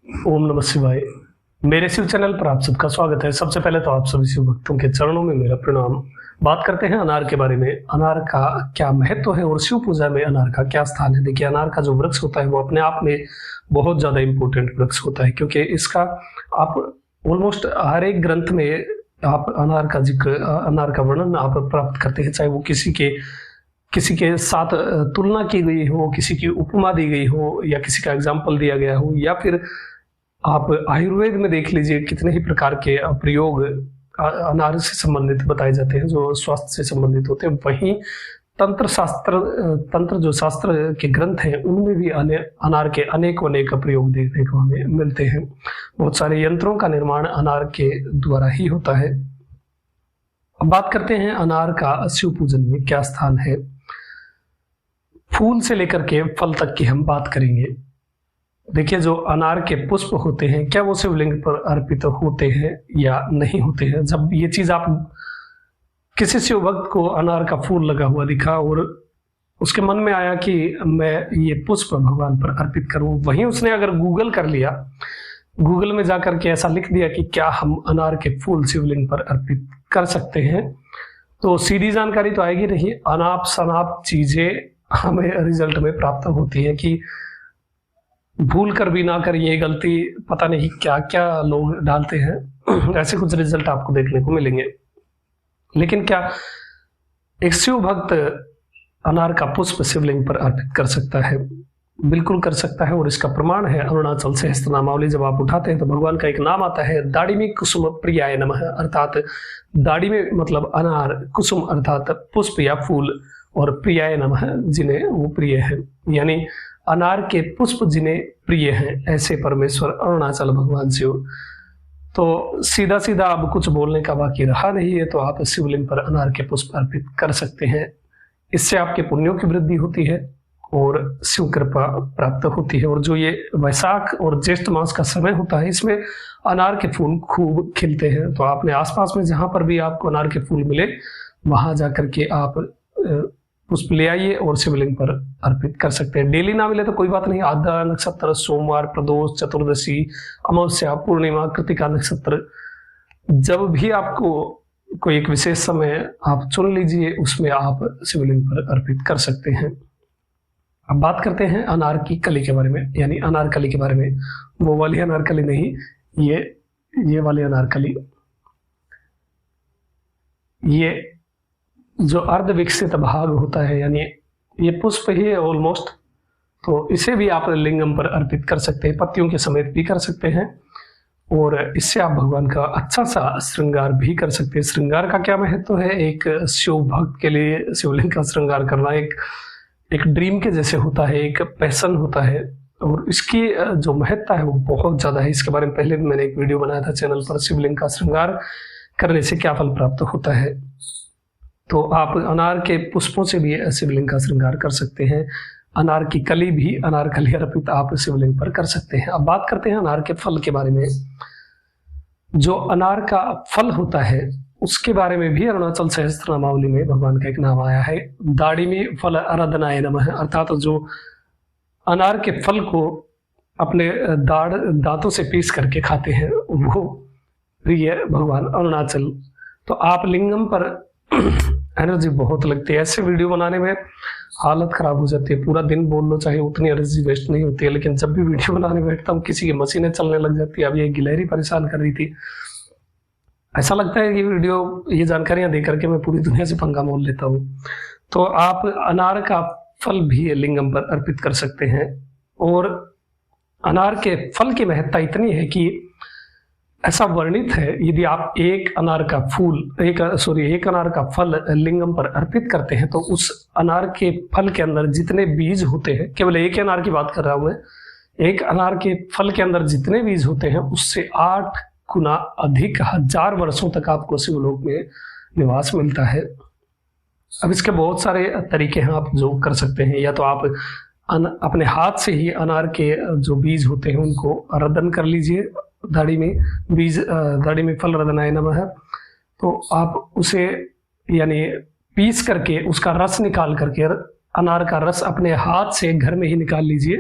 ओम नमः शिवाय। मेरे शिव चैनल पर आप सबका स्वागत है। सबसे पहले तो आप सभी शिव भक्तों के चरणों में मेरा प्रणाम। बात करते हैं अनार के बारे में। अनार का क्या महत्व है और शिव पूजा में अनार का क्या स्थान है। देखिए, अनार का जो वृक्ष होता है वो अपने आप में बहुत ज्यादा इंपॉर्टेंट वृक्ष होता है, क्योंकि इसका आप ऑलमोस्ट हर एक ग्रंथ में आप अनार का जिक्र, अनार का वर्णन आप प्राप्त करते हैं। चाहे वो किसी के साथ तुलना की गई हो, किसी की उपमा दी गई हो, या किसी का एग्जाम्पल दिया गया हो, या फिर आप आयुर्वेद में देख लीजिए कितने ही प्रकार के प्रयोग अनार से संबंधित बताए जाते हैं जो स्वास्थ्य से संबंधित होते हैं। वहीं तंत्र जो शास्त्र के ग्रंथ हैं उनमें भी अनार के अनेक प्रयोग देखने को हमें मिलते हैं। बहुत सारे यंत्रों का निर्माण अनार के द्वारा ही होता है। अब बात करते हैं अनार का शिव पूजन में क्या स्थान है। फूल से लेकर के फल तक की हम बात करेंगे। देखिए, जो अनार के पुष्प होते हैं क्या वो शिवलिंग पर अर्पित होते हैं या नहीं होते हैं। जब ये चीज आप किसी शिव भक्त को अनार का फूल लगा हुआ दिखा और उसके मन में आया कि मैं ये पुष्प भगवान पर अर्पित करूं, वहीं उसने अगर गूगल कर लिया, गूगल में जाकर के ऐसा लिख दिया कि क्या हम अनार के फूल शिवलिंग पर अर्पित कर सकते हैं, तो सीधी जानकारी तो आएगी नहीं। अनाप शनाप चीजें हमें रिजल्ट में प्राप्त होती है कि भूल कर भी ना कर ये गलती पता नहीं क्या क्या लोग डालते हैं। ऐसे कुछ रिजल्ट आपको देखने को मिलेंगे। लेकिन क्या एक शिव भक्त अनार का पुष्प शिवलिंग पर अर्पित कर सकता है? बिल्कुल कर सकता है, और इसका प्रमाण है अरुणाचल सहस्त्रनामावली। जब आप उठाते हैं तो भगवान का एक नाम आता है, दाड़िमी कुसुम प्रियाय नमः, अर्थात दाड़ी में मतलब अनार, कुसुम अर्थात पुष्प या फूल, और प्रियाय नमः जिन्हें वो प्रिय है, यानी अनार के पुष्प जिन्हें प्रिय हैं, ऐसे परमेश्वर अरुणाचल भगवान शिव। तो सीधा सीधा अब कुछ बोलने का बाकी रहा नहीं है, तो आप शिवलिंग पर अनार के पुष्प अर्पित कर सकते हैं। इससे आपके पुण्यों की वृद्धि होती है और शिव कृपा प्राप्त होती है। और जो ये वैशाख और ज्येष्ठ मास का समय होता है, इसमें अनार के फूल खूब खिलते हैं। तो आपने आसपास में जहां पर भी आपको अनार के फूल मिले वहां जाकर के आप पुष्प ले आइए और शिवलिंग पर अर्पित कर सकते हैं। डेली ना मिले तो कोई बात नहीं, आधा नक्षत्र, सोमवार, प्रदोष, चतुर्दशी, अमावस्या, पूर्णिमा, कृतिका नक्षत्र, जब भी आपको कोई एक विशेष समय आप चुन लीजिए, उसमें आप शिवलिंग पर अर्पित कर सकते हैं। अब बात करते हैं अनार की कली के बारे में, यानी अनारकली के बारे में। वो वाली अनारकली नहीं, ये वाली अनारकली। ये जो अर्ध विकसित भाग होता है, यानी ये पुष्प ही है ऑलमोस्ट, तो इसे भी आप लिंगम पर अर्पित कर सकते हैं, पत्तियों के समेत भी कर सकते हैं, और इससे आप भगवान का अच्छा सा श्रृंगार भी कर सकते हैं। श्रृंगार का क्या महत्व है? एक शिव भक्त के लिए शिवलिंग का श्रृंगार करना एक ड्रीम के जैसे होता है, एक पैशन होता है, और इसकी जो महत्ता है वो बहुत ज्यादा है। इसके बारे में पहले भी मैंने एक वीडियो बनाया था चैनल पर, शिवलिंग का श्रृंगार करने से क्या फल प्राप्त होता है। तो आप अनार के पुष्पों से भी शिवलिंग का श्रृंगार कर सकते हैं। अनार की कली भी, अनारकली अर्पित आप शिवलिंग पर कर सकते हैं। अब बात करते हैं अनार के फल के बारे में। जो अनार का फल होता है उसके बारे में भी अरुणाचल सहस्त्रनामावली में भगवान का एक नाम आया है, दाड़िमी फल आराधनाय नमः, अर्थात जो अनार के फल को अपने दांतों से पीस करके खाते हैं वो प्रिय भगवान अरुणाचल। तो आप लिंगम पर एनर्जी बहुत लगती है, ऐसे वीडियो बनाने में हालत खराब हो जाती है। पूरा दिन बोल लो चाहे, उतनी एनर्जी वेस्ट नहीं होती है। लेकिन जब भी वीडियो बनाने बैठता हूँ किसी की मशीनें चलने लग जाती है। अब ये गिलहरी परेशान कर रही थी, ऐसा लगता है कि ये जानकारियां दे करके मैं पूरी दुनिया से पंगा मोल लेता हूँ। तो आप अनार का फल भी लिंगम पर अर्पित कर सकते हैं। और अनार के फल की महत्ता इतनी है कि ऐसा वर्णित है, यदि आप एक अनार का फल लिंगम पर अर्पित करते हैं तो उस अनार के फल के अंदर जितने बीज होते हैं, केवल एक अनार की बात कर रहा हूं मैं, एक अनार के फल के अंदर जितने बीज होते हैं उससे 8 गुना अधिक 1000 वर्षों तक आपको शिवलोक में निवास मिलता है। अब इसके बहुत सारे तरीके हैं आप जो कर सकते हैं। या तो आप अपने हाथ से ही अनार के जो बीज होते हैं उनको रदन कर लीजिए, दाढ़ी में फल रदनाय नमः, तो आप उसे यानी पीस करके उसका रस निकाल करके, अनार का रस अपने हाथ से घर में ही निकाल लीजिए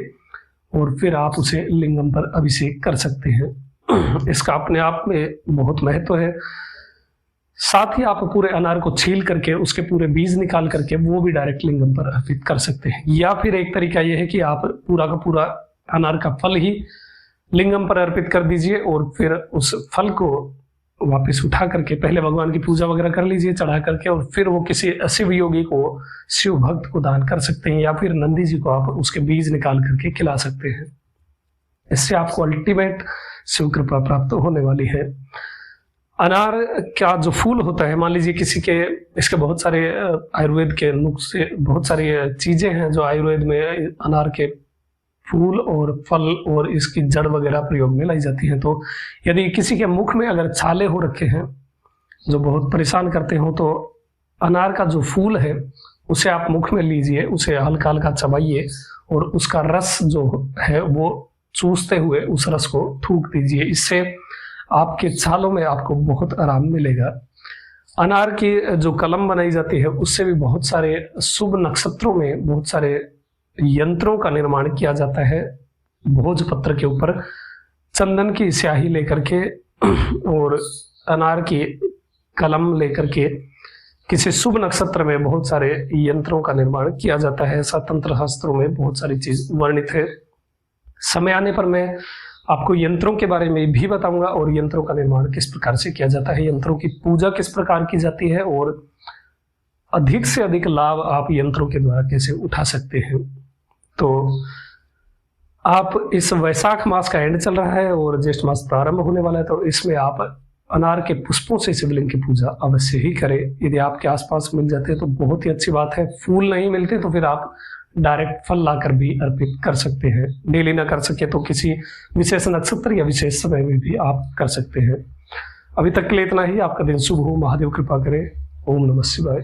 और फिर आप उसे लिंगम पर अभिषेक कर सकते हैं। इसका अपने आप में बहुत महत्व है। साथ ही आप पूरे अनार को छील करके उसके पूरे बीज निकाल करके वो भी डायरेक्ट लिंगम पर अर्पित कर सकते हैं, या फिर एक तरीका यह है कि आप पूरा का पूरा अनार का फल ही लिंगम पर अर्पित कर दीजिए और फिर उस फल को वापस उठा करके पहले भगवान की पूजा वगैरह कर लीजिए चढ़ा करके, और फिर वो किसी शिव योगी को, शिव भक्त को दान कर सकते हैं, या फिर नंदी जी को आप उसके बीज निकाल करके खिला सकते हैं। इससे आपको अल्टीमेट शिव कृपा प्राप्त होने वाली है। अनार का जो फूल होता है, मान लीजिए किसी के, इसके बहुत सारे आयुर्वेद के नुस्खे, बहुत सारी चीजें हैं जो आयुर्वेद में अनार के फूल और फल और इसकी जड़ वगैरह प्रयोग में लाई जाती हैं। तो यदि किसी के मुख में अगर छाले हो रखे हैं जो बहुत परेशान करते हो, तो अनार का जो फूल है उसे आप मुख में लीजिए, उसे हल्का हल्का चबाइए और उसका रस जो है वो चूसते हुए उस रस को थूक दीजिए। इससे आपके छालों में आपको बहुत आराम मिलेगा। अनार की जो कलम बनाई जाती है उससे भी बहुत सारे शुभ नक्षत्रों में बहुत सारे यंत्रों का निर्माण किया जाता है। भोजपत्र के ऊपर चंदन की स्याही लेकर के और अनार की कलम लेकर के किसी शुभ नक्षत्र में बहुत सारे यंत्रों का निर्माण किया जाता है। ऐसा तंत्र शास्त्रों में बहुत सारी चीज वर्णित है। समय आने पर मैं आपको यंत्रों के बारे में भी बताऊंगा और यंत्रों का निर्माण किस प्रकार से किया जाता है, यंत्रों की पूजा किस प्रकार की जाती है और अधिक से अधिक लाभ आप यंत्रों के द्वारा कैसे उठा सकते हैं। तो आप इस वैशाख मास का एंड चल रहा है और ज्येष्ठ मास प्रारंभ होने वाला है, तो इसमें आप अनार के पुष्पों से शिवलिंग की पूजा अवश्य ही करें। यदि आपके आसपास मिल जाते हैं तो बहुत ही अच्छी बात है। फूल नहीं मिलते तो फिर आप डायरेक्ट फल लाकर भी अर्पित कर सकते हैं। डेली ना कर सके तो किसी विशेष नक्षत्र या विशेष समय में भी आप कर सकते हैं। अभी तक के लिए इतना ही। आपका दिन शुभ हो, महादेव कृपा करे। ओम नमः शिवाय।